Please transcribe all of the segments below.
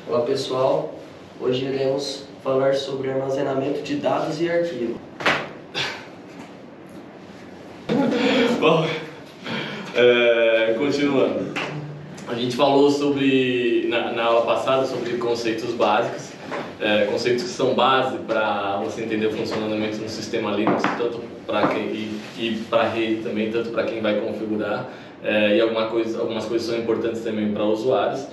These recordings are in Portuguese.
Olá pessoal, hoje iremos falar sobre armazenamento de dados e arquivos. Bom, continuando, a gente falou sobre, na aula passada, sobre conceitos básicos, conceitos que são base para você entender o funcionamento do sistema Linux, tanto para quem e para a rede também, tanto para quem vai configurar, e algumas coisas são importantes também para usuários.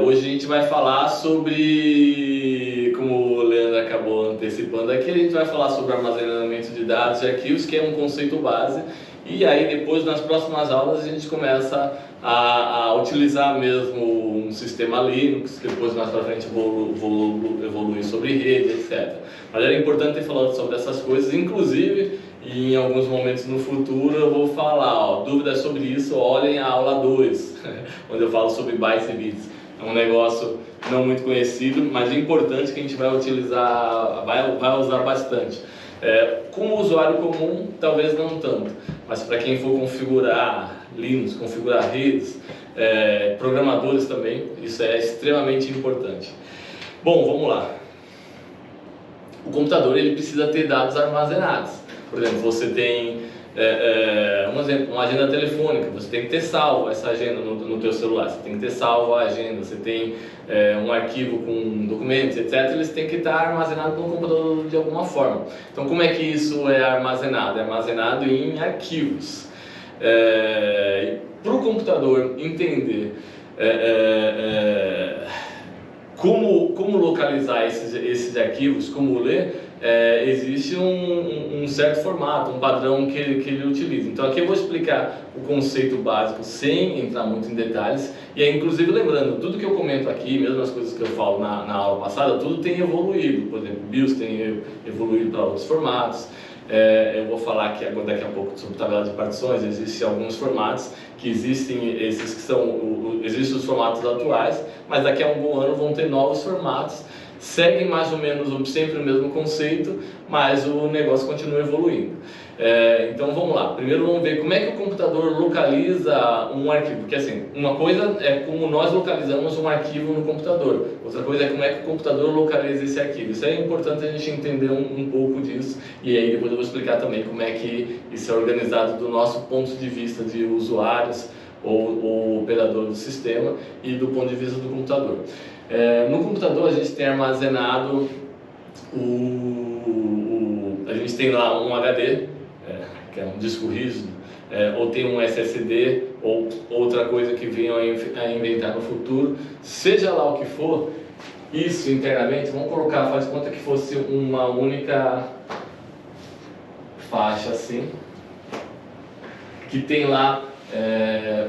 Hoje a gente vai falar sobre, como o Leandro acabou antecipando aqui, a gente vai falar sobre armazenamento de dados e arquivos, que é um conceito base, e aí depois nas próximas aulas a gente começa a utilizar mesmo um sistema Linux, que depois mais para frente evoluir sobre rede, etc. Mas era importante ter falado sobre essas coisas, inclusive em alguns momentos no futuro eu vou falar, dúvidas sobre isso, olhem a aula 2, onde eu falo sobre bytes e bits. É um negócio não muito conhecido, mas é importante que a gente vai utilizar, vai usar bastante. Como usuário comum, talvez não tanto, mas para quem for configurar Linux, configurar redes, programadores também, isso é extremamente importante. Bom, vamos lá. O computador ele precisa ter dados armazenados. Por exemplo, você tem um exemplo, uma agenda telefônica, você tem que ter salvo essa agenda no teu celular, você tem que ter salvo a agenda, você tem um arquivo com documentos, etc. Eles têm que estar armazenados no computador de alguma forma. Então, como é que isso é armazenado? É armazenado em arquivos. Para o computador entender como localizar esses arquivos, como ler, existe um certo formato, um padrão que ele utiliza. Então aqui eu vou explicar o conceito básico sem entrar muito em detalhes, e aí inclusive lembrando, tudo que eu comento aqui, mesmo as coisas que eu falo na aula passada, tudo tem evoluído. Por exemplo, BIOS tem evoluído para outros formatos. Eu vou falar aqui agora, daqui a pouco, sobre tabela de partições. Existem alguns formatos que existem, existem os formatos atuais, mas daqui a algum ano vão ter novos formatos, seguem mais ou menos sempre o mesmo conceito, mas o negócio continua evoluindo. Então vamos lá, primeiro vamos ver como é que o computador localiza um arquivo, porque assim, uma coisa é como nós localizamos um arquivo no computador, outra coisa é como é que o computador localiza esse arquivo. Isso é importante a gente entender um pouco disso, e aí depois eu vou explicar também como é que isso é organizado do nosso ponto de vista de usuários ou operador do sistema e do ponto de vista do computador. No computador a gente tem armazenado a gente tem lá um HD, que é um disco rígido, ou tem um SSD, ou outra coisa que venham a inventar no futuro, seja lá o que for, isso internamente, vamos colocar, faz conta que fosse uma única faixa assim, que tem lá,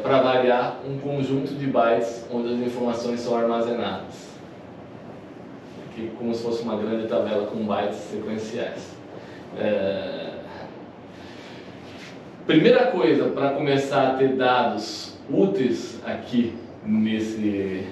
para variar, um conjunto de bytes onde as informações são armazenadas. Aqui, como se fosse uma grande tabela com bytes sequenciais. Primeira coisa, para começar a ter dados úteis aqui nesse,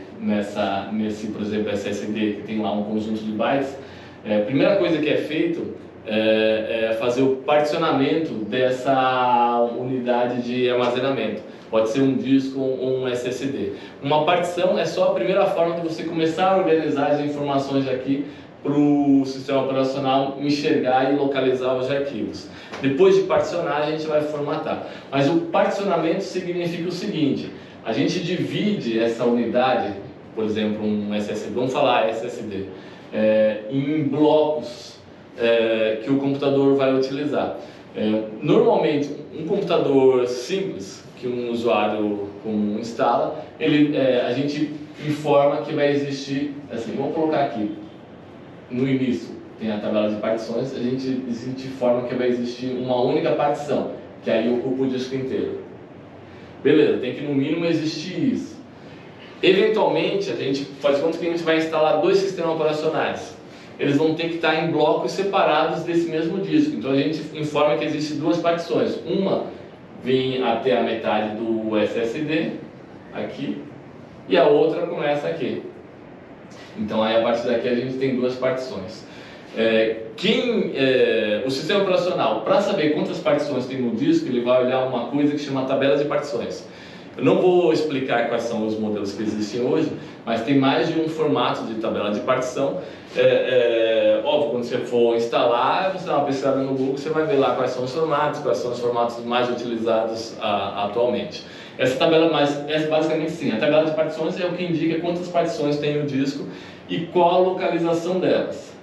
por exemplo, SSD, que tem lá um conjunto de bytes, a primeira coisa que é feito é fazer o particionamento dessa unidade de armazenamento. Pode ser um disco ou um SSD. Uma partição é só a primeira forma de você começar a organizar as informações aqui para o sistema operacional enxergar e localizar os arquivos. Depois de particionar, a gente vai formatar. Mas o particionamento significa o seguinte: a gente divide essa unidade, por exemplo, um SSD, vamos falar SSD, em blocos que o computador vai utilizar. Normalmente, um computador simples que um usuário comum instala, a gente informa que vai existir, assim, vamos colocar aqui, no início tem a tabela de partições, a gente informa que vai existir uma única partição, que aí ocupa o disco inteiro. Beleza, tem que no mínimo existir isso. Eventualmente, a gente faz conta que a gente vai instalar 2 sistemas operacionais. Eles vão ter que estar em blocos separados desse mesmo disco. Então a gente informa que existem 2 partições. Uma vem até a metade do SSD, aqui, e a outra começa aqui. Então aí a partir daqui a gente tem 2 partições. O sistema operacional, para saber quantas partições tem no disco, ele vai olhar uma coisa que chama tabela de partições. Eu não vou explicar quais são os modelos que existem hoje, mas tem mais de um formato de tabela de partição. Óbvio, quando você for instalar, você dá uma pesquisada no Google, você vai ver lá quais são os formatos mais utilizados atualmente. Essa tabela, basicamente sim, a tabela de partições é o que indica quantas partições tem o disco e qual a localização delas.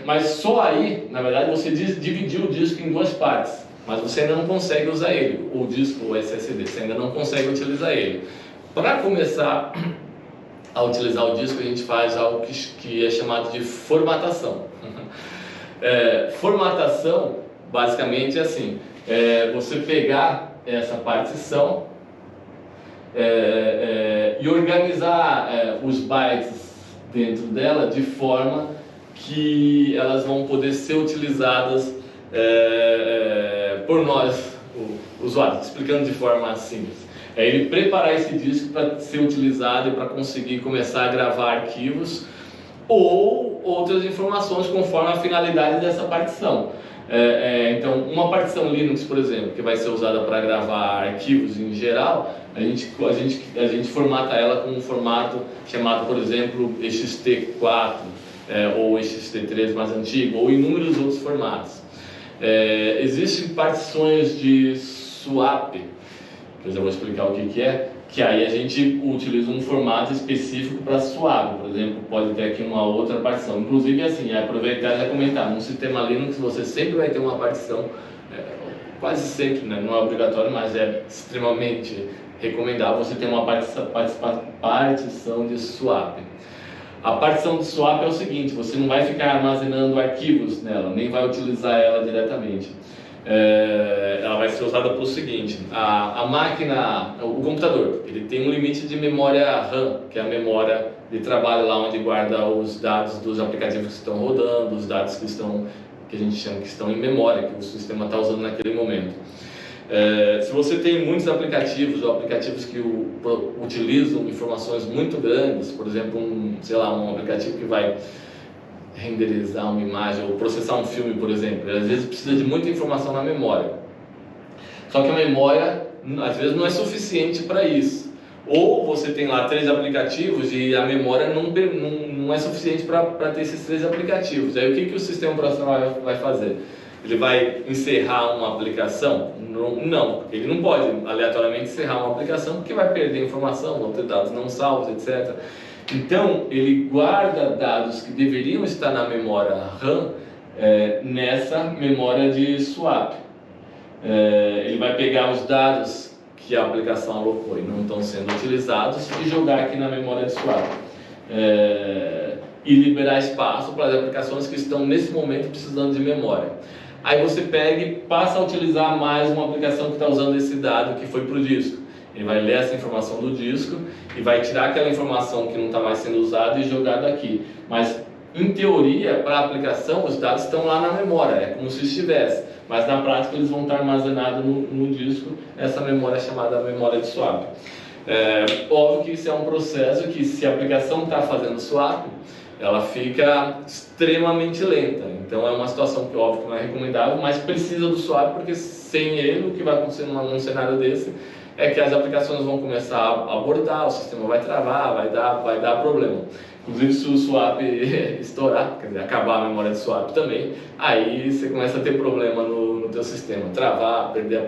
Mas só aí, na verdade, você dividiu o disco em duas partes, mas você ainda não consegue usar ele, o disco, o SSD, você ainda não consegue utilizar ele. Para começar a utilizar o disco, a gente faz algo que é chamado de formatação. Formatação, basicamente, é assim, você pegar essa partição e organizar os bytes dentro dela de forma que elas vão poder ser utilizadas por nós, usuários, explicando de forma simples. É ele preparar esse disco para ser utilizado e para conseguir começar a gravar arquivos ou outras informações conforme a finalidade dessa partição. Então, uma partição Linux, por exemplo, que vai ser usada para gravar arquivos em geral, a gente formata ela com um formato chamado, por exemplo, ext4 ou ext3 mais antigo, ou inúmeros outros formatos. Existem partições de swap, que eu já vou explicar o que é, que aí a gente utiliza um formato específico para swap. Por exemplo, pode ter aqui uma outra partição. Inclusive, assim, aproveitar e já comentar, no sistema Linux você sempre vai ter uma partição, quase sempre, né? Não é obrigatório, mas é extremamente recomendável você ter uma partição de swap. A partição de swap é o seguinte, você não vai ficar armazenando arquivos nela, nem vai utilizar ela diretamente. Ela vai ser usada para o seguinte, a máquina, o computador, ele tem um limite de memória RAM, que é a memória de trabalho lá onde guarda os dados dos aplicativos que estão rodando, os dados que a gente chama que estão em memória, que o sistema está usando naquele momento. Se você tem muitos aplicativos ou aplicativos que utilizam informações muito grandes, por exemplo, um aplicativo que vai renderizar uma imagem ou processar um filme, por exemplo, às vezes precisa de muita informação na memória. Só que a memória, às vezes, não é suficiente para isso. Ou você tem lá 3 aplicativos e a memória não é suficiente para ter esses 3 aplicativos. Aí o que o sistema operacional vai fazer? Ele vai encerrar uma aplicação? Não, ele não pode aleatoriamente encerrar uma aplicação porque vai perder informação, vão ter dados não salvos, etc. Então, ele guarda dados que deveriam estar na memória RAM nessa memória de swap. Ele vai pegar os dados que a aplicação alocou e não estão sendo utilizados e jogar aqui na memória de swap. E liberar espaço para as aplicações que estão nesse momento precisando de memória. Aí você pega e passa a utilizar mais uma aplicação que está usando esse dado que foi para o disco. Ele vai ler essa informação do disco e vai tirar aquela informação que não está mais sendo usada e jogar daqui. Mas, em teoria, para a aplicação, os dados estão lá na memória, é como se estivesse. Mas, na prática, eles vão estar armazenados no disco, essa memória chamada memória de swap. Óbvio que isso é um processo que, se a aplicação está fazendo swap, ela fica extremamente lenta. Então, é uma situação que, óbvio, que não é recomendável, mas precisa do swap, porque sem ele, o que vai acontecer num cenário desse é que as aplicações vão começar a abortar, o sistema vai travar, vai dar problema. Inclusive, se o swap estourar, quer dizer, acabar a memória de swap também, aí você começa a ter problema no teu sistema, travar, perder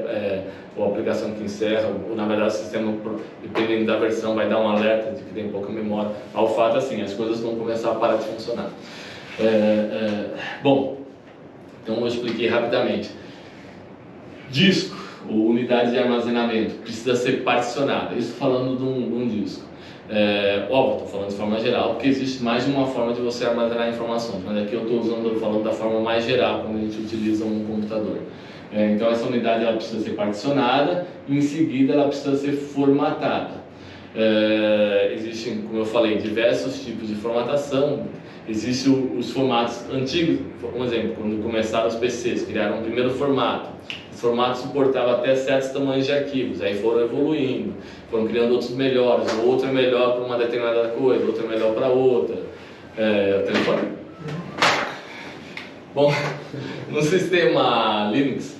a aplicação que encerra, ou na verdade o sistema, dependendo da versão, vai dar um alerta de que tem pouca memória. Ao fato, assim, as coisas vão começar a parar de funcionar. Bom, então eu expliquei rapidamente. Disco, ou unidade de armazenamento, precisa ser particionada. Isso falando de um disco. Óbvio, estou falando de forma geral, porque existe mais de uma forma de você armazenar informações, mas aqui eu estou falando da forma mais geral, quando a gente utiliza um computador. Então essa unidade ela precisa ser particionada, e em seguida ela precisa ser formatada. Existem, como eu falei, diversos tipos de formatação. Existem os formatos antigos, por exemplo, quando começaram os PCs, criaram o primeiro formato. Esse formato suportava até certos tamanhos de arquivos, aí foram evoluindo, foram criando outros melhores, o outro é melhor para uma determinada coisa, o outro é melhor para outra. O telefone? Bom, no sistema Linux,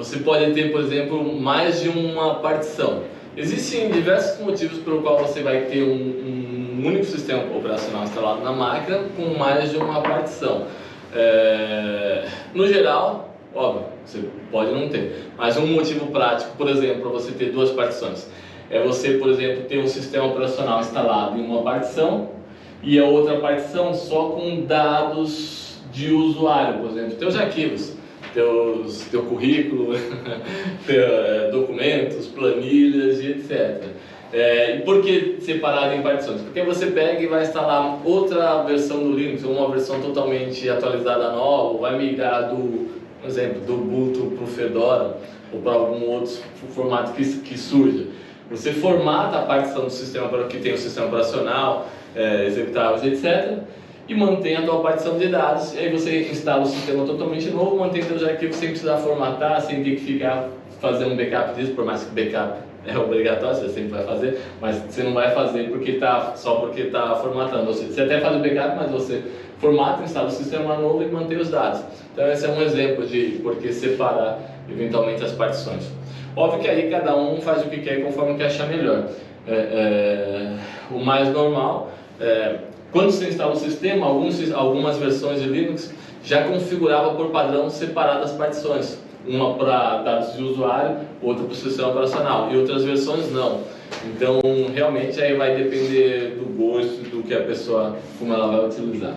você pode ter, por exemplo, mais de uma partição. Existem diversos motivos pelo qual você vai ter um único sistema operacional instalado na máquina com mais de uma partição. No geral, óbvio, você pode não ter, mas um motivo prático, por exemplo, para você ter duas partições, é você, por exemplo, ter um sistema operacional instalado em uma partição e a outra partição só com dados de usuário, por exemplo, teus arquivos, teu currículo, documentos, planilhas e etc. E por que separado em partições? Porque você pega e vai instalar outra versão do Linux, ou uma versão totalmente atualizada nova, ou vai migrar por exemplo, do Ubuntu para o Fedora, ou para algum outro formato que surja. Você formata a partição do sistema que tem o sistema operacional, executáveis, etc., e mantém a tua partição de dados, e aí você instala o sistema totalmente novo, mantém seus arquivos sem precisar formatar, sem ter que ficar fazendo um backup disso, por mais que backup é obrigatório, você sempre vai fazer, mas você não vai fazer só porque está formatando. Você até faz o backup, mas você formata, instala o sistema novo e mantém os dados. Então esse é um exemplo de por que separar eventualmente as partições. Óbvio que aí cada um faz o que quer conforme que achar melhor. O mais normal quando você instala o sistema, algumas versões de Linux já configurava por padrão separadas as partições. Uma para dados de usuário, outra para o sistema operacional, e outras versões não. Então, realmente, aí vai depender do gosto, do que a pessoa, como ela vai utilizar.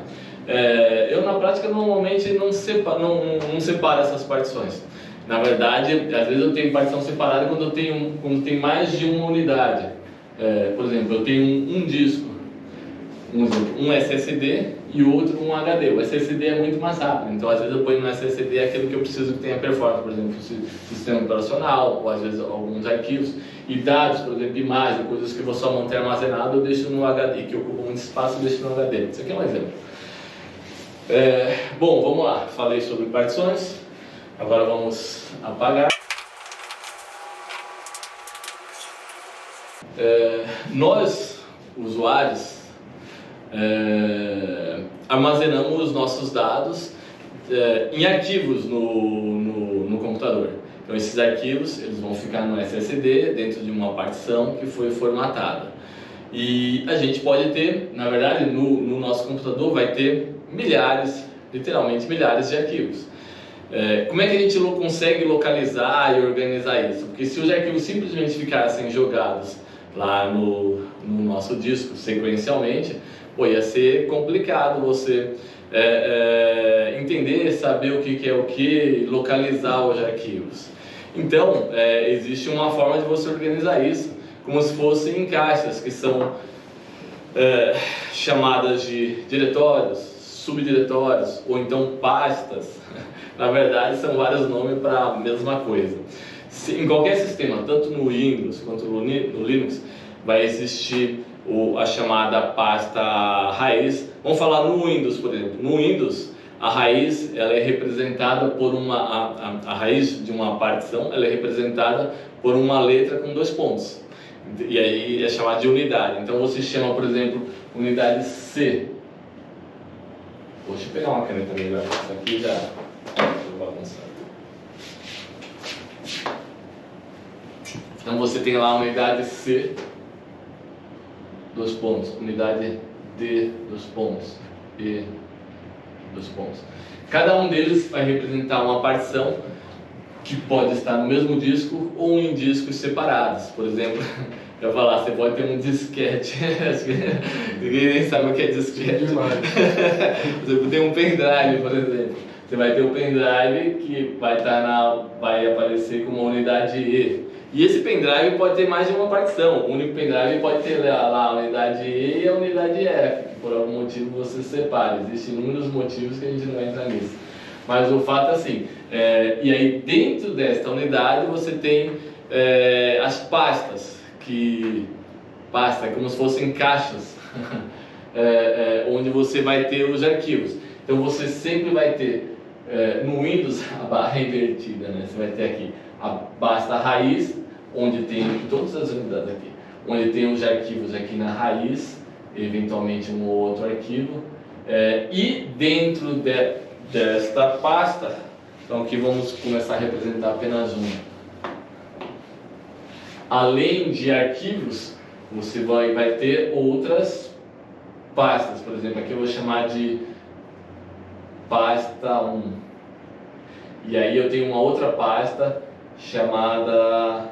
Eu, na prática, normalmente não separo essas partições. Na verdade, às vezes eu tenho partição separada quando tem mais de uma unidade. Por exemplo, eu tenho um disco, um SSD e outro um HD. O SSD é muito mais rápido, então às vezes eu ponho no SSD aquilo que eu preciso que tenha performance, por exemplo, o sistema operacional, ou às vezes alguns arquivos, e dados, por exemplo, imagens, coisas que eu vou só manter armazenado, eu deixo no HD, que ocupa muito espaço, eu deixo no HD. Isso aqui é um exemplo. Bom, vamos lá, falei sobre partições, agora vamos apagar. Nós, usuários, armazenamos os nossos dados em arquivos no computador. Então esses arquivos eles vão ficar no SSD dentro de uma partição que foi formatada. E a gente pode ter, na verdade, no nosso computador vai ter milhares, literalmente milhares de arquivos. Como é que a gente consegue localizar e organizar isso? Porque se os arquivos simplesmente ficassem jogados lá no nosso disco sequencialmente, ia ser complicado você entender, saber o que é o que, localizar os arquivos. Então, existe uma forma de você organizar isso, como se fossem em caixas, que são chamadas de diretórios, subdiretórios, ou então pastas. Na verdade, são vários nomes para a mesma coisa. Em qualquer sistema, tanto no Windows quanto no Linux, vai existir a chamada pasta raiz. Vamos falar no Windows, por exemplo. No Windows, a raiz ela é representada por a raiz de uma partição, ela é representada por uma letra com 2 pontos. E aí é chamada de unidade. Então você chama, por exemplo, unidade C. Deixa eu pegar uma caneta melhor. Isso aqui já estou bagunçado. Então você tem lá a unidade C, 2 pontos, unidade D, 2 pontos, E, 2 pontos. Cada um deles vai representar uma partição que pode estar no mesmo disco ou em discos separados. Por exemplo, eu vou falar, você pode ter um disquete, ninguém nem sabe o que é disquete. Você tem um pendrive, por exemplo. Você vai ter o pendrive que vai aparecer como unidade E. E esse pendrive pode ter mais de uma partição. O único pendrive pode ter lá a unidade E e a unidade F, que por algum motivo você separa. Existem inúmeros motivos que a gente não vai entrar nisso. Mas o fato é assim, e aí dentro desta unidade você tem as pastas, pasta é como se fossem caixas, onde você vai ter os arquivos. Então você sempre vai ter, no Windows, a barra invertida, né? Você vai ter aqui a pasta raiz, onde tem todas as unidades aqui, onde tem os arquivos aqui na raiz, eventualmente um ou outro arquivo, e dentro desta pasta Então aqui vamos começar a representar apenas um. Além de arquivos, você vai ter outras pastas. Por exemplo, aqui eu vou chamar de pasta 1. E aí eu tenho uma outra pasta chamada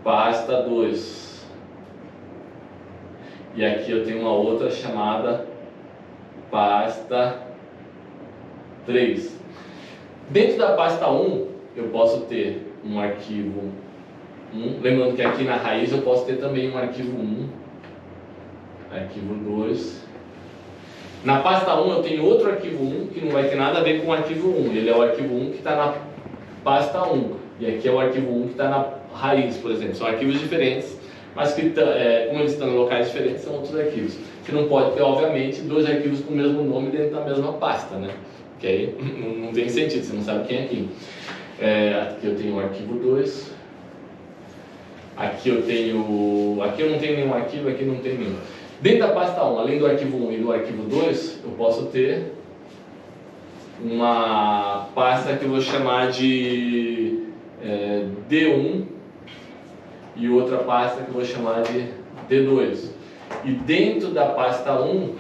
pasta 2. E aqui eu tenho uma outra chamada pasta 3. Dentro da pasta 1 eu posso ter um arquivo 1. Lembrando que aqui na raiz eu posso ter também um arquivo 1, arquivo 2. Na pasta 1 eu tenho outro arquivo 1 que não vai ter nada a ver com o arquivo 1. Ele é o arquivo 1 que está na pasta 1. E aqui é o arquivo 1 que está na raiz, por exemplo. São arquivos diferentes, mas que, como eles estão em locais diferentes, são outros arquivos. Você não pode ter, obviamente, dois arquivos com o mesmo nome dentro da mesma pasta, né? Que aí não tem sentido, você não sabe quem é quem. Aqui eu tenho o arquivo 2. Aqui eu não tenho nenhum arquivo, aqui não tem nenhum. Dentro da pasta 1, além do arquivo 1 e do arquivo 2, eu posso ter uma pasta que eu vou chamar de D1 e outra pasta que eu vou chamar de D2. E dentro da pasta 1,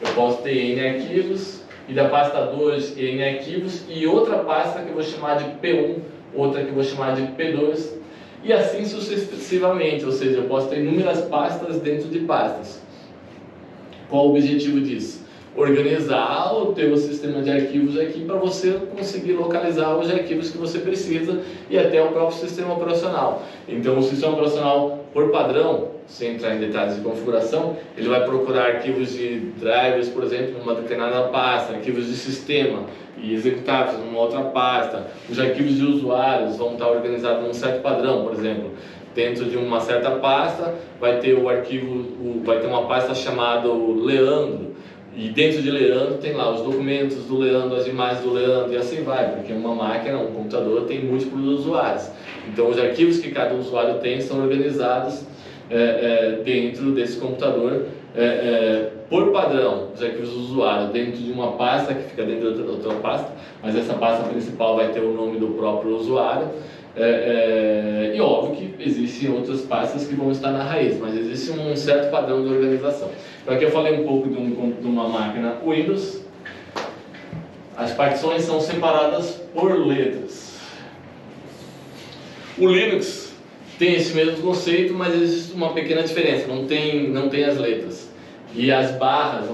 eu posso ter N arquivos, e da pasta 2 N arquivos, e outra pasta que eu vou chamar de P1, outra que eu vou chamar de P2, e assim sucessivamente, ou seja, eu posso ter inúmeras pastas dentro de pastas. Qual o objetivo disso? Organizar o teu sistema de arquivos aqui para você conseguir localizar os arquivos que você precisa e até o próprio sistema operacional. Então, o sistema operacional, por padrão, sem entrar em detalhes de configuração, ele vai procurar arquivos de drivers, por exemplo, numa determinada pasta, arquivos de sistema e executáveis numa outra pasta. Os arquivos de usuários vão estar organizados num certo padrão, por exemplo. Dentro de uma certa pasta vai ter o arquivo, vai ter uma pasta chamada Leandro. E dentro de Leandro tem lá os documentos do Leandro, as imagens do Leandro e assim vai, porque uma máquina, um computador tem múltiplos usuários. Então os arquivos que cada usuário tem são organizados dentro desse computador por padrão. Os arquivos do usuário dentro de uma pasta que fica dentro de outra pasta, mas essa pasta principal vai ter o nome do próprio usuário. E óbvio que existem outras pastas que vão estar na raiz, mas existe um certo padrão de organização. Então aqui eu falei um pouco de uma máquina Windows. As partições são separadas por letras. O Linux tem esse mesmo conceito, mas existe uma pequena diferença, não tem as letras. E as barras,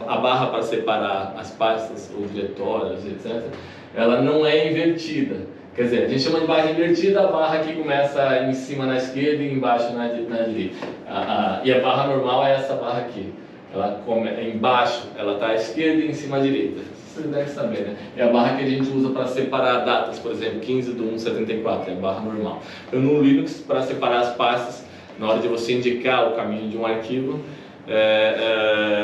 a barra para separar as pastas, os diretórios, etc., ela não é invertida. Quer dizer, a gente chama de barra invertida, a barra que começa em cima na esquerda e embaixo na direita. E a barra normal é essa barra aqui. Embaixo ela está à esquerda e em cima à direita. Você deve saber, né? É a barra que a gente usa para separar datas, por exemplo, 15/1/74, é a barra normal. Então no Linux, para separar as pastas, na hora de você indicar o caminho de um arquivo,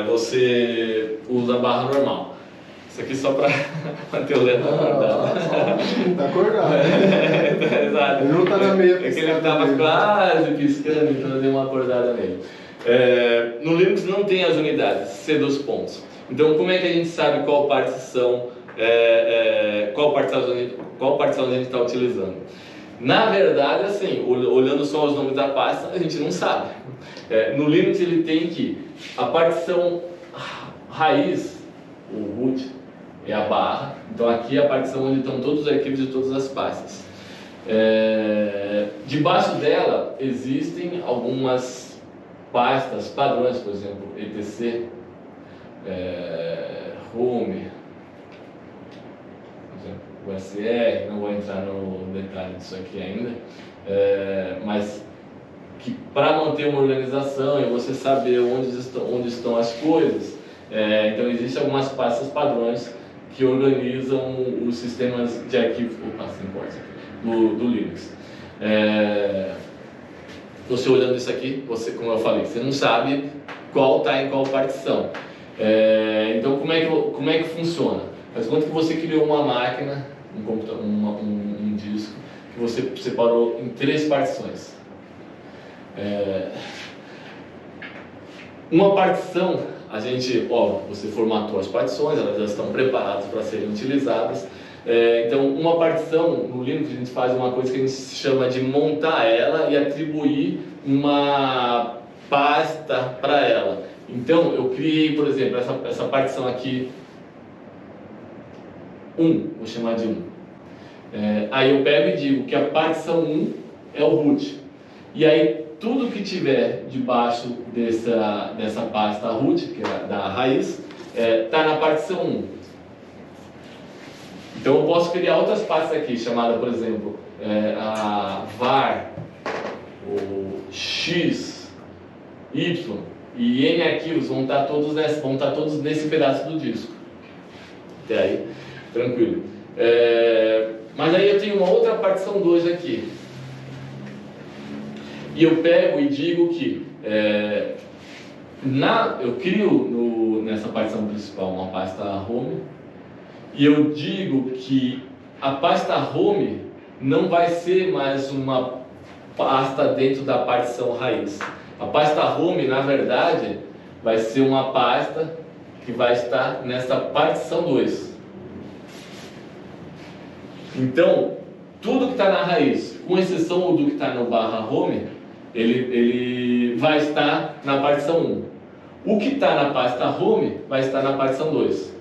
você usa a barra normal. Isso aqui só para manter o Leandro acordado. Tá acordado. Exato. Ele não tá na meia. É que ele estava quase piscando, então eu dei uma acordada nele. No Linux não tem as unidades, C2 pontos. Então como é que a gente sabe qual partição a gente está utilizando? Na verdade, assim, olhando só os nomes da pasta, a gente não sabe. No Linux ele tem que a partição raiz, o root, é a barra. Então aqui é a partição onde estão todos os arquivos de todas as pastas. Debaixo dela existem algumas pastas padrões, por exemplo, etc, home, por exemplo, USR, não vou entrar no detalhe disso aqui ainda, mas que para manter uma organização e você saber onde estão as coisas, então existem algumas pastas padrões que organizam os sistemas de arquivos do Linux. Você olhando isso aqui, como eu falei, você não sabe qual está em qual partição. Então como é que funciona? Mas quando que você criou uma máquina, um computador, um disco, que você separou em 3 partições. Uma partição, você formatou as partições, elas já estão preparadas para serem utilizadas. Então, uma partição no Linux a gente faz uma coisa que a gente chama de montar ela e atribuir uma pasta para ela. Então, eu criei, por exemplo, essa partição aqui, 1, vou chamar de 1. Aí eu pego e digo que a partição 1 é o root. E aí, tudo que tiver debaixo dessa pasta root, que é da raiz, está na partição 1. Então eu posso criar outras pastas aqui, chamada, por exemplo, a var, o x, y e n arquivos vão estar todos nesse pedaço do disco. Até aí, tranquilo. Mas aí eu tenho uma outra partição 2 aqui. E eu pego e digo que eu crio nessa partição principal uma pasta home, e eu digo que a pasta home não vai ser mais uma pasta dentro da partição raiz. A pasta home, na verdade, vai ser uma pasta que vai estar nessa partição 2. Então, tudo que está na raiz, com exceção do que está no /home, ele vai estar na partição 1. O que está na pasta home vai estar na partição 2.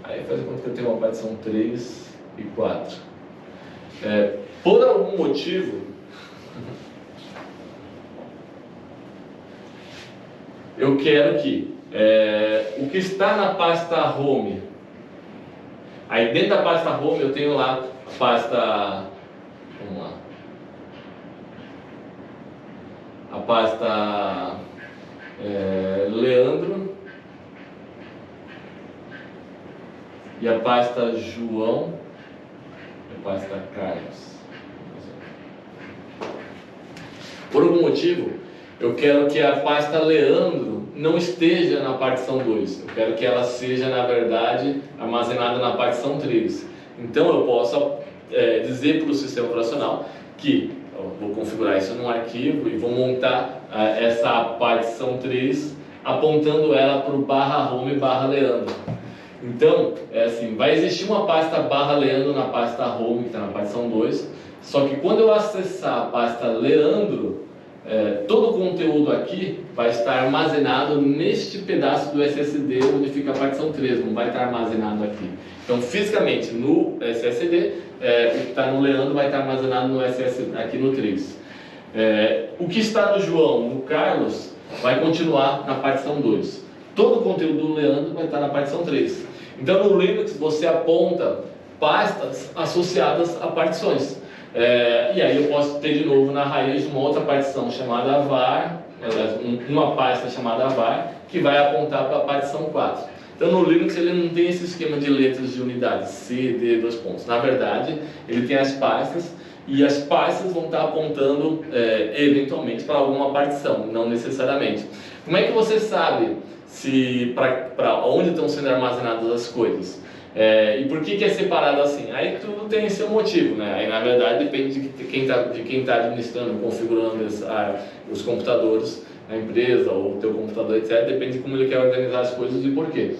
Aí faz conta que eu tenho uma partição 3 e 4. Por algum motivo, eu quero que o que está na pasta home, aí dentro da pasta home eu tenho lá a pasta, vamos lá, a pasta Leandro e a pasta João e a pasta Carlos. Por algum motivo, eu quero que a pasta Leandro não esteja na partição 2. Eu quero que ela seja, na verdade, armazenada na partição 3. Então eu posso dizer para o sistema operacional que eu vou configurar isso num arquivo e vou montar essa partição 3 apontando ela para o /home/Leandro. Então, assim, vai existir uma pasta /Leandro na pasta home, que está na partição 2, só que quando eu acessar a pasta Leandro, todo o conteúdo aqui vai estar armazenado neste pedaço do SSD onde fica a partição 3, não vai estar armazenado aqui. Então, fisicamente, no SSD, o que está no Leandro vai estar armazenado no aqui no 3. O que está no João, no Carlos, vai continuar na partição 2. Todo o conteúdo do Leandro vai estar na partição 3. Então, no Linux, você aponta pastas associadas a partições. E aí eu posso ter de novo na raiz uma outra partição chamada var, uma pasta chamada var, que vai apontar para a partição 4. Então no Linux ele não tem esse esquema de letras de unidades, C, D, 2 pontos. Na verdade, ele tem as pastas, e as pastas vão estar apontando eventualmente para alguma partição, não necessariamente. Como é que você sabe para onde estão sendo armazenadas as coisas? E por que é separado assim? Aí tudo tem seu motivo, né? Aí na verdade depende de quem está administrando, configurando os computadores, a empresa ou o teu computador, etc. Depende de como ele quer organizar as coisas e por quê.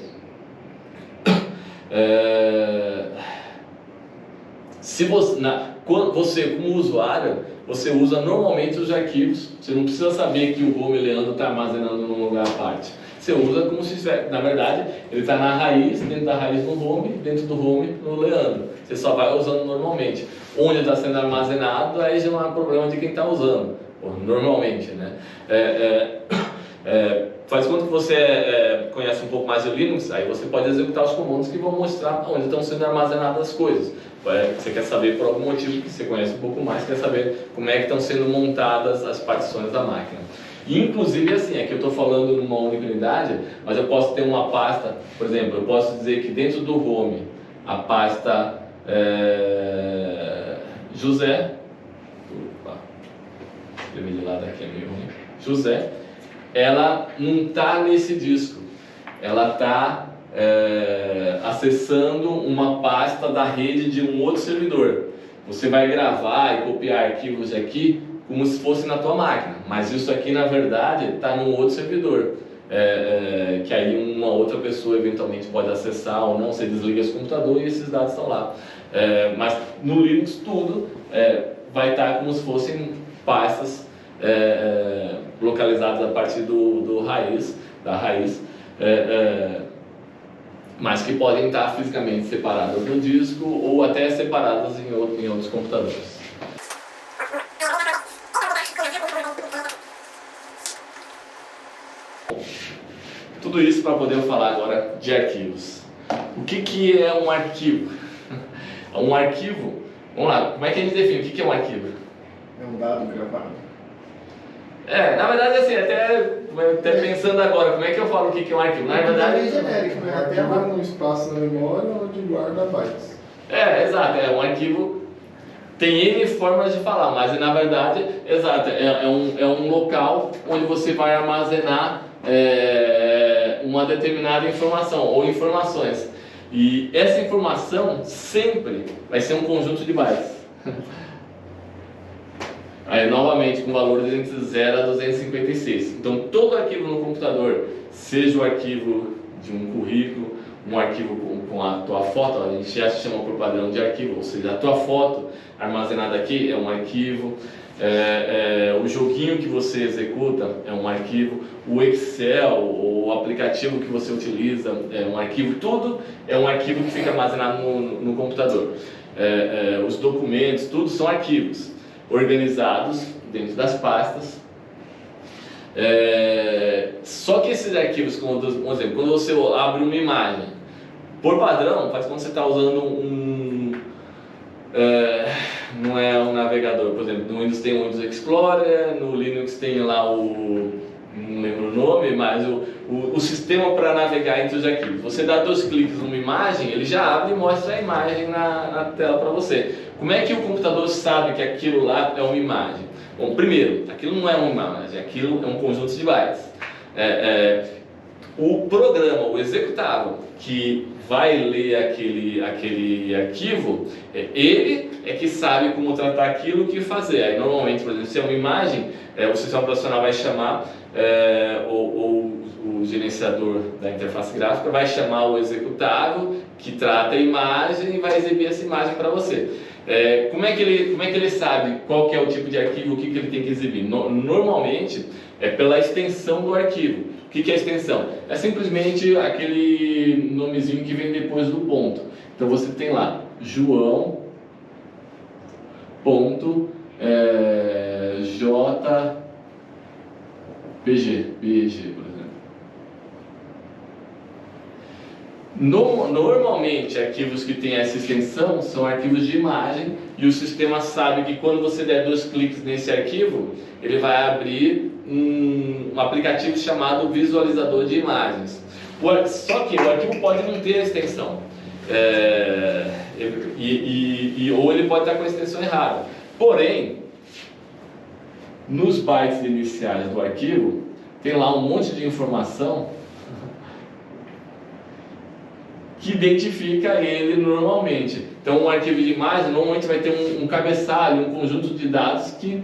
Se você como usuário, você usa normalmente os arquivos, você não precisa saber que o home Leandro está armazenando num lugar à parte. Você usa como se, na verdade, ele está na raiz, dentro da raiz no home, dentro do home no Leandro. Você só vai usando normalmente. Onde está sendo armazenado, aí já não é problema de quem está usando, normalmente, né? Faz conta que você conhece um pouco mais o Linux, aí você pode executar os comandos que vão mostrar onde estão sendo armazenadas as coisas. Você quer saber por algum motivo que você conhece um pouco mais, quer saber como é que estão sendo montadas as partições da máquina. E, inclusive, assim, aqui eu estou falando numa única unidade, mas eu posso ter uma pasta, por exemplo, eu posso dizer que dentro do home, a pasta José, escrevi de lado aqui é meio ruim, José, ela não está nesse disco, ela está acessando uma pasta da rede de um outro servidor. Você vai gravar e copiar arquivos aqui como se fosse na tua máquina, mas isso aqui na verdade está num outro servidor, que aí uma outra pessoa eventualmente pode acessar ou não. Você desliga esse computador e esses dados estão lá. Mas no Linux tudo vai estar como se fossem pastas localizadas a partir da raiz, mas que podem estar fisicamente separadas no disco ou até separadas em outros computadores. Tudo isso para poder falar agora de arquivos. O que é um arquivo? Um arquivo, vamos lá, como é que a gente define o que é um arquivo? É um dado gravado. Na verdade, assim, até pensando agora, como é que eu falo o que é um arquivo? Na verdade, é genérico, né? Arquivo é um espaço na memória onde guarda bytes. Exato, um arquivo tem N formas de falar, mas na verdade, exato, é um local onde você vai armazenar uma determinada informação ou informações. E essa informação sempre vai ser um conjunto de bytes. Aí, novamente, com valores entre 0 a 256. Então, todo arquivo no computador, seja o arquivo de um currículo, um arquivo com a tua foto, a gente já chama por padrão de arquivo, ou seja, a tua foto armazenada aqui é um arquivo, o joguinho que você executa é um arquivo, o Excel ou o aplicativo que você utiliza é um arquivo, tudo é um arquivo que fica armazenado no computador. Os documentos, tudo são arquivos organizados dentro das pastas. Só que esses arquivos, como por exemplo, quando você abre uma imagem, por padrão, faz quando você está usando não é um navegador, por exemplo, no Windows tem o Windows Explorer, no Linux tem lá não lembro o nome, mas o sistema para navegar entre os arquivos. Você dá 2 cliques numa imagem, ele já abre e mostra a imagem na tela para você. Como é que o computador sabe que aquilo lá é uma imagem? Bom, primeiro, aquilo não é uma imagem, aquilo é um conjunto de bytes. O programa, o executável, que vai ler aquele arquivo, ele é que sabe como tratar aquilo e o que fazer. Aí, normalmente, por exemplo, se é uma imagem, o sistema operacional vai chamar, ou o gerenciador da interface gráfica vai chamar o executável que trata a imagem e vai exibir essa imagem para você. Como é que ele sabe qual que é o tipo de arquivo, o que ele tem que exibir? Normalmente é pela extensão do arquivo. O que é a extensão? É simplesmente aquele nomezinho que vem depois do ponto. Então você tem lá João ponto JPG, por exemplo. Normalmente, arquivos que têm essa extensão são arquivos de imagem, e o sistema sabe que quando você der 2 cliques nesse arquivo, ele vai abrir um aplicativo chamado visualizador de imagens. Só que o arquivo pode não ter a extensão, ou ele pode estar com a extensão errada. Porém, nos bytes iniciais do arquivo, tem lá um monte de informação que identifica ele normalmente. Então, um arquivo de imagem normalmente vai ter um cabeçalho, um conjunto de dados que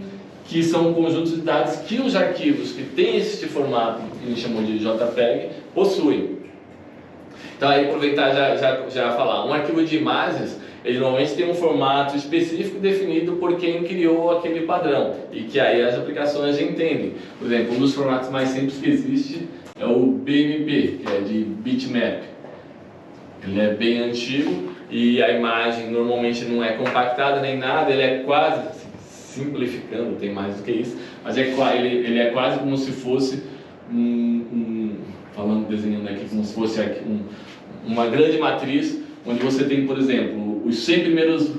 são um conjunto de dados que os arquivos que têm este formato, que a gente chamou de JPEG, possuem. Então, aí aproveitar já falar, um arquivo de imagens, ele normalmente tem um formato específico definido por quem criou aquele padrão, e que aí as aplicações já entendem. Por exemplo, um dos formatos mais simples que existe é o BMP, que é de bitmap. Ele é bem antigo e a imagem normalmente não é compactada nem nada, ele é quase, assim, simplificando, tem mais do que isso, mas ele é quase como se fosse desenhando aqui, como se fosse uma grande matriz, onde você tem, por exemplo, os 100 primeiros,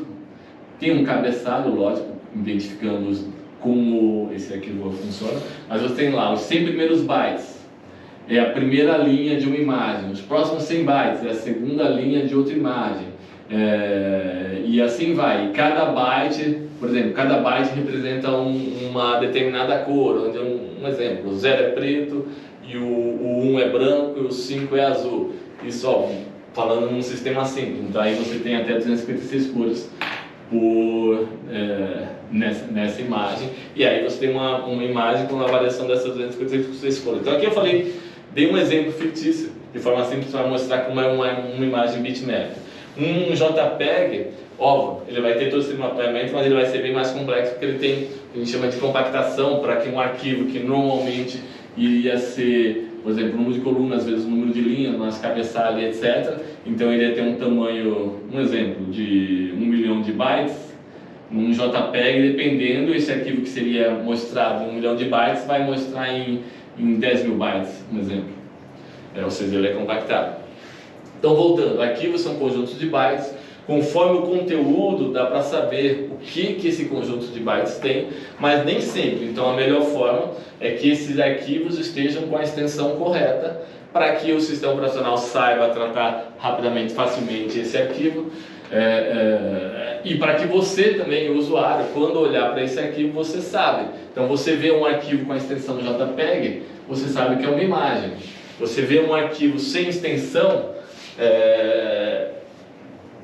tem um cabeçalho, lógico, identificando como esse arquivo funciona, mas você tem lá os 100 primeiros bytes, é a primeira linha de uma imagem, os próximos 100 bytes é a segunda linha de outra imagem, e assim vai. E cada byte, por exemplo, cada byte representa uma determinada cor, onde um exemplo, o 0 é preto, e o 1 é branco e o 5 é azul. Isso, ó, falando num sistema simples, então aí você tem até 256 cores nessa imagem, e aí você tem uma imagem com a variação dessas 256 que você escolhe. Então aqui eu dei um exemplo fictício, de forma simples para mostrar como é uma imagem bitmap. Um JPEG, óbvio, ele vai ter todo esse mapeamento, mas ele vai ser bem mais complexo, porque ele tem o que a gente chama de compactação, para que um arquivo que normalmente iria ser, por exemplo, número de colunas, às vezes número de linhas, mas cabeçalho, etc. Então ele ia ter um tamanho, um exemplo, de 1 milhão de bytes, num JPEG, dependendo, esse arquivo que seria mostrado em 1 milhão de bytes, vai mostrar em 10 mil bytes, um exemplo. Ou seja, ele é compactado. Então, voltando, arquivos são conjuntos de bytes. Conforme o conteúdo, dá para saber o que esse conjunto de bytes tem, mas nem sempre. Então, a melhor forma é que esses arquivos estejam com a extensão correta, para que o sistema operacional saiba tratar rapidamente, facilmente esse arquivo, e para que você também, o usuário, quando olhar para esse arquivo, você sabe. Então, você vê um arquivo com a extensão JPEG, você sabe que é uma imagem. Você vê um arquivo sem extensão,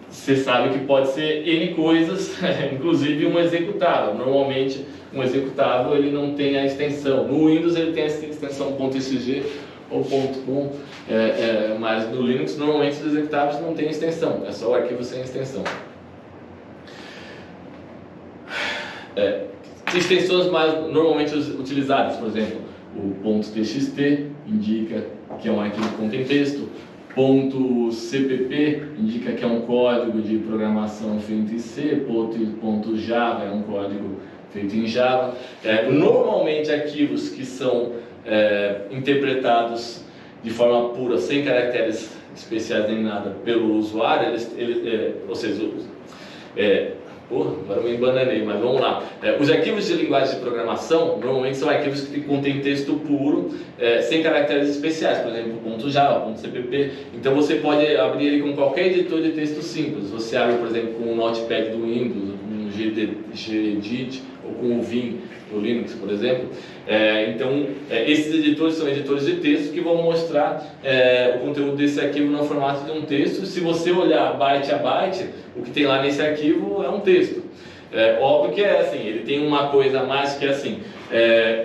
você sabe que pode ser N coisas, inclusive um executável. Normalmente, um executável ele não tem a extensão. No Windows ele tem a extensão .scg ou .com, mas no Linux normalmente os executáveis não têm extensão, é só o arquivo sem extensão. Extensões mais normalmente utilizadas, por exemplo, o .txt indica que é um arquivo que contém texto, .cpp indica que é um código de programação feito em C, .java é um código feito em Java. Normalmente arquivos que são interpretados de forma pura, sem caracteres especiais nem nada, pelo usuário, ou seja, agora eu me embananei, mas vamos lá. Os arquivos de linguagem de programação normalmente são arquivos que contêm texto puro, sem caracteres especiais, por exemplo, .java, .cpp. Então você pode abrir ele com qualquer editor de texto simples. Você abre, por exemplo, com o Notepad do Windows, com o Gedit ou com o Vim no Linux, por exemplo. Então, esses editores são editores de texto que vão mostrar o conteúdo desse arquivo no formato de um texto. Se você olhar byte a byte, o que tem lá nesse arquivo é um texto. Óbvio que é assim, ele tem uma coisa a mais que é assim.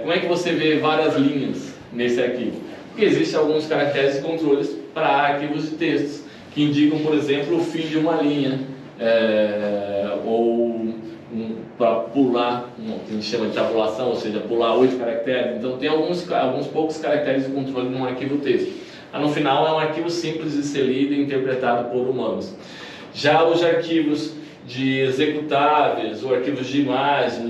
Como é que você vê várias linhas nesse arquivo? Porque existem alguns caracteres e controles para arquivos de textos, que indicam, por exemplo, o fim de uma linha, ou para pular, que a gente chama de tabulação, ou seja, pular 8 caracteres. Então tem alguns poucos caracteres de controle num arquivo texto. Mas no final é um arquivo simples de ser lido e interpretado por humanos. Já os arquivos de executáveis, ou arquivos de imagens,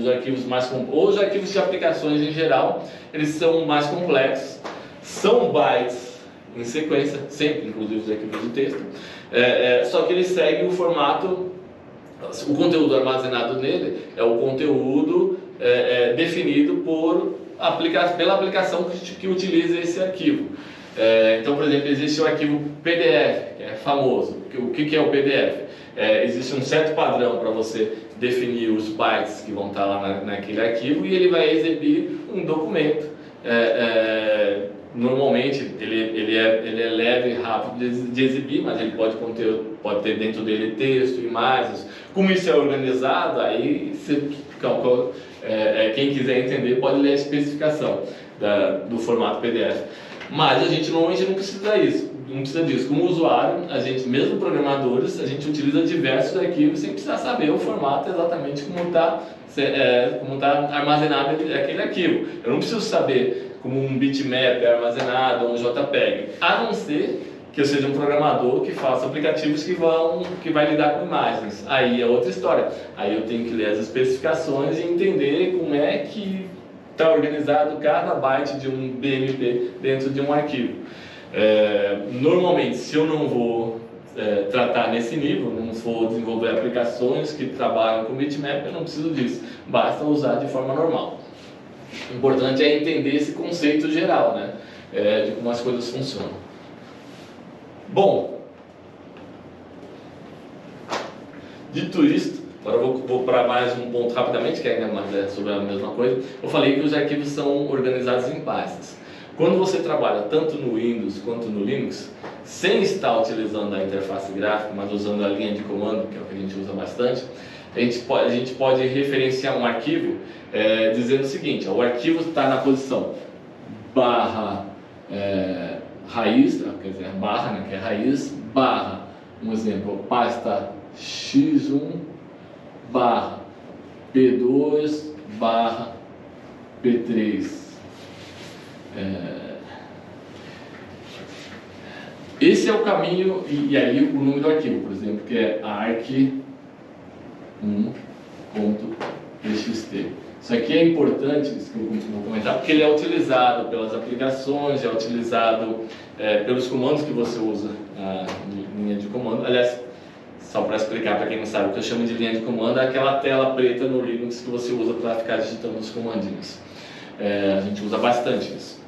ou os arquivos de aplicações em geral, eles são mais complexos, são bytes em sequência, sempre, inclusive os arquivos de texto, só que eles seguem o formato. O conteúdo armazenado nele é o conteúdo definido pela aplicação que utiliza esse arquivo. Então, por exemplo, existe o arquivo PDF, que é famoso. O que é o PDF? Existe um certo padrão para você definir os bytes que vão estar lá naquele arquivo, e ele vai exibir um documento. Normalmente ele é leve e rápido de exibir, mas ele pode ter dentro dele texto, imagens. Como isso é organizado, aí quem quiser entender pode ler a especificação do formato PDF. Mas a gente normalmente não precisa disso. Como usuário, a gente, mesmo programadores, a gente utiliza diversos arquivos sem precisar saber o formato exatamente como está armazenado aquele arquivo. Eu não preciso saber como um bitmap é armazenado ou um JPEG, a não ser que eu seja um programador que faça aplicativos que vai lidar com imagens. Aí é outra história. Aí eu tenho que ler as especificações e entender como é que está organizado cada byte de um BMP dentro de um arquivo. Normalmente, se eu não vou tratar nesse nível, não for desenvolver aplicações que trabalham com bitmap, eu não preciso disso. Basta usar de forma normal. O importante é entender esse conceito geral, né? De como as coisas funcionam. Bom, dito isto, agora eu vou para mais um ponto rapidamente, que ainda mais é sobre a mesma coisa. Eu falei que os arquivos são organizados em pastas. Quando você trabalha tanto no Windows quanto no Linux, sem estar utilizando a interface gráfica, mas usando a linha de comando, que é o que a gente usa bastante, a gente pode referenciar um arquivo dizendo o seguinte: o arquivo está na posição barra raiz, quer dizer, barra, né, que é raiz, barra, um exemplo, pasta x1 barra p2 barra p3. Esse é o caminho, e aí o nome do arquivo, por exemplo, que é arc1.txt. Isso aqui é importante, isso que eu vou comentar, porque ele é utilizado pelas aplicações, é utilizado pelos comandos que você usa na linha de comando. Aliás, só para explicar para quem não sabe, o que eu chamo de linha de comando é aquela tela preta no Linux que você usa para ficar digitando os comandinhos. A gente usa bastante isso.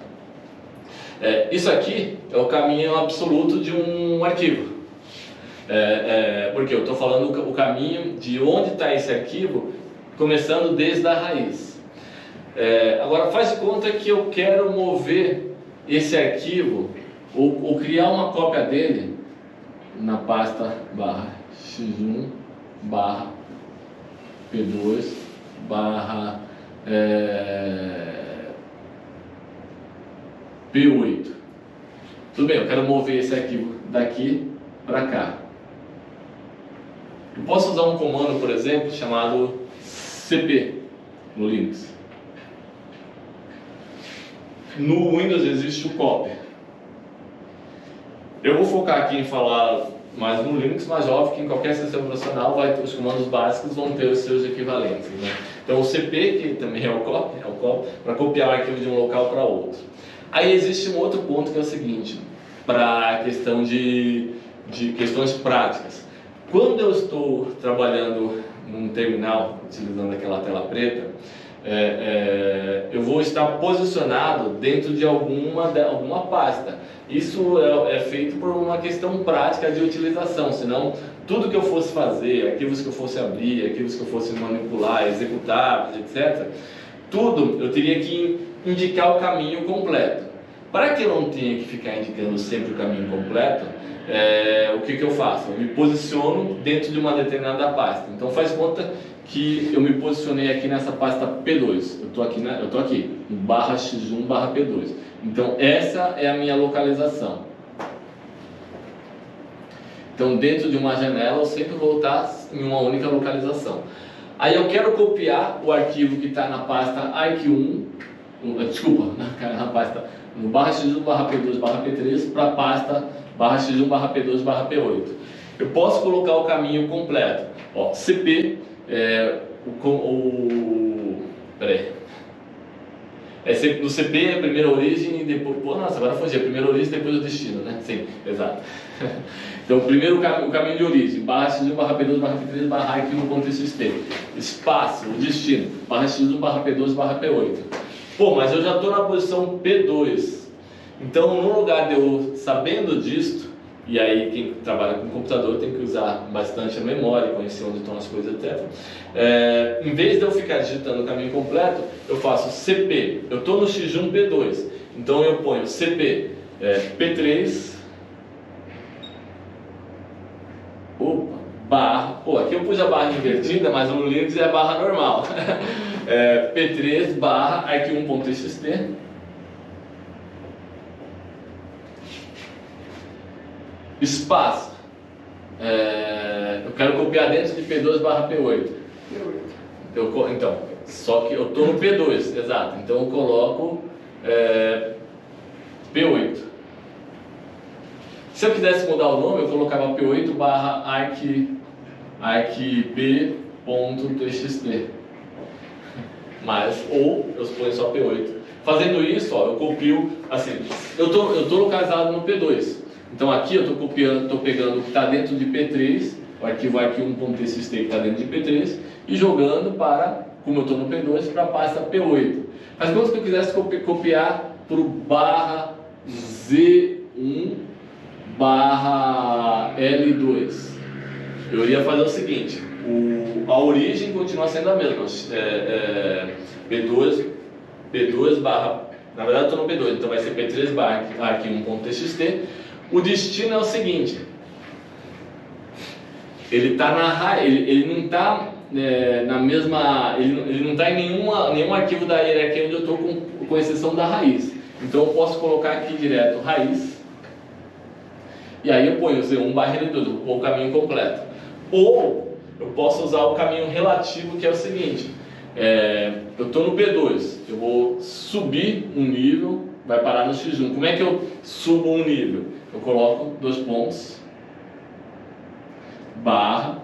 Isso aqui é o caminho absoluto de um arquivo. Porque eu estou falando o caminho de onde está esse arquivo, começando desde a raiz. Agora faz de conta que eu quero mover esse arquivo ou criar uma cópia dele na pasta barra x1 barra p2 barra p8. Tudo bem, eu quero mover esse arquivo daqui para cá. Eu posso usar um comando, por exemplo, chamado cp no Linux. No Windows existe o copy. Eu vou focar aqui em falar mais no Linux, mas óbvio que em qualquer sistema operacional os comandos básicos vão ter os seus equivalentes, né? Então o cp, que também é o copy, para copiar o arquivo de um local para outro. Aí existe um outro ponto que é o seguinte, para a questão de questões práticas. Quando eu estou trabalhando num terminal, utilizando aquela tela preta, eu vou estar posicionado dentro de alguma pasta. Isso é feito por uma questão prática de utilização, senão tudo que eu fosse fazer, arquivos que eu fosse abrir, arquivos que eu fosse manipular, executar, etc., tudo eu teria que indicar o caminho completo. Para que eu não tenha que ficar indicando sempre o caminho completo, o que eu faço? Eu me posiciono dentro de uma determinada pasta. Então faz conta que eu me posicionei aqui nessa pasta P2. Eu estou aqui, em barra x1 barra P2. Então essa é a minha localização. Então dentro de uma janela eu sempre vou estar em uma única localização. Aí eu quero copiar o arquivo que está na pasta arq1, na pasta no barra x1 barra P2 barra P3 para a pasta barra x1 barra P2 barra P8. Eu posso colocar o caminho completo. cp no CP é a primeira origem e depois... Nossa, agora fugi. A primeira origem depois o destino, né? Sim, exato. Então, primeiro o caminho de origem, barra x1 barra P2 barra P3 barra arq1.txt. Espaço, o destino, barra x1 barra P2 barra P8. Mas eu já estou na posição P2. Então, no lugar de eu sabendo disto, e aí quem trabalha com computador tem que usar bastante a memória, conhecer onde estão as coisas, etc. Em vez de eu ficar digitando o caminho completo, eu faço cp. Eu estou no x1 P2, então eu ponho cp P3 barra. Aqui eu pus a barra invertida, mas no Linux é a barra normal. P3 barra arq1.txt. Espaço. Eu quero copiar dentro de P2 barra P8. Então, só que eu estou no P2, exato. Então eu coloco P8. Se eu quisesse mudar o nome, eu colocava P8 barra arqp.txt. Ou eu ponho só P8. Fazendo isso, eu copio assim. Eu tô localizado no P2. Então aqui eu estou pegando o que está dentro de P3, o arquivo arq1.txt que está dentro de P3, e jogando para, como eu estou no P2, para a pasta P8. Mas quando eu quisesse copiar para o barra Z1 barra L2, eu iria fazer o seguinte: a origem continua sendo a mesma, P2 barra, na verdade eu estou no P2, então vai ser P3 barra arq1.txt. O destino é o seguinte: ele não está na mesma, ele não está em nenhum arquivo da hierarquia onde eu estou, com exceção da raiz. Então eu posso colocar aqui direto raiz, e aí eu ponho Z1 barra L2, eu vou pôr o caminho completo. Ou eu posso usar o caminho relativo, que é o seguinte, eu estou no P2, eu vou subir um nível, vai parar no X1. Como é que eu subo um nível? Eu coloco 2 pontos, barra,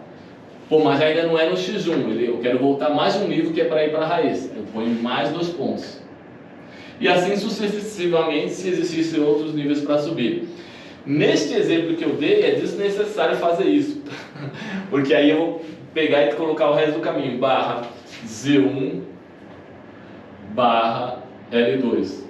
mas ainda não é no X1, eu quero voltar mais um nível que é para ir para a raiz. Eu ponho mais 2 pontos. E assim sucessivamente, se existissem outros níveis para subir. Neste exemplo que eu dei, é desnecessário fazer isso, porque aí eu vou pegar e colocar o resto do caminho, barra Z1 barra L2.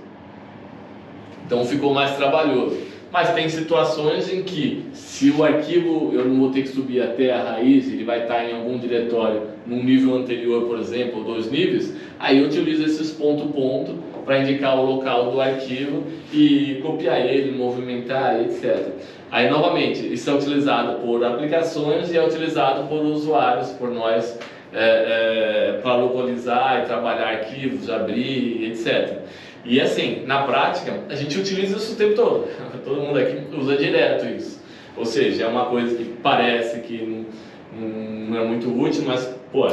Então ficou mais trabalhoso. Mas tem situações em que, se o arquivo eu não vou ter que subir até a raiz, ele vai estar em algum diretório num nível anterior, por exemplo, ou 2 níveis, aí eu utilizo esses ponto para indicar o local do arquivo e copiar ele, movimentar, etc. Aí, novamente, isso é utilizado por aplicações e é utilizado por usuários, por nós, para localizar e trabalhar arquivos, abrir, etc. E assim, na prática, a gente utiliza isso o tempo todo. Todo mundo aqui usa direto isso. Ou seja, é uma coisa que parece que não é muito útil, mas pô,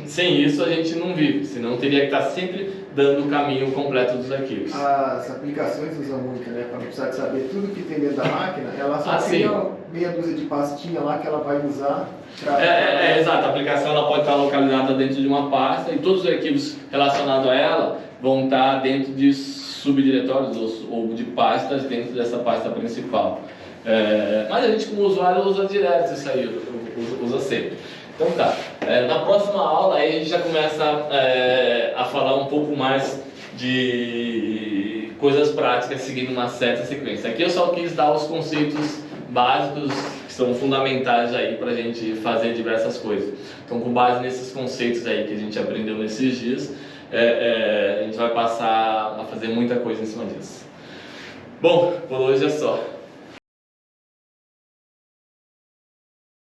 sem isso a gente não vive. Senão teria que estar sempre dando o caminho completo dos arquivos. As aplicações usam muito, né? Para não precisar de saber tudo que tem dentro da máquina, ela só sim. tem meia dúzia de pastinha lá que ela vai usar. Exato. A aplicação ela pode estar localizada dentro de uma pasta e todos os arquivos relacionados a ela vão estar dentro de subdiretórios ou de pastas dentro dessa pasta principal. Mas a gente, como usuário, usa direto isso aí, usa sempre. Então tá, na próxima aula aí a gente já começa a falar um pouco mais de coisas práticas seguindo uma certa sequência. Aqui eu só quis dar os conceitos básicos que são fundamentais aí para a gente fazer diversas coisas. Então, com base nesses conceitos aí que a gente aprendeu nesses dias, a gente vai passar a fazer muita coisa em cima disso. Bom, por hoje é só.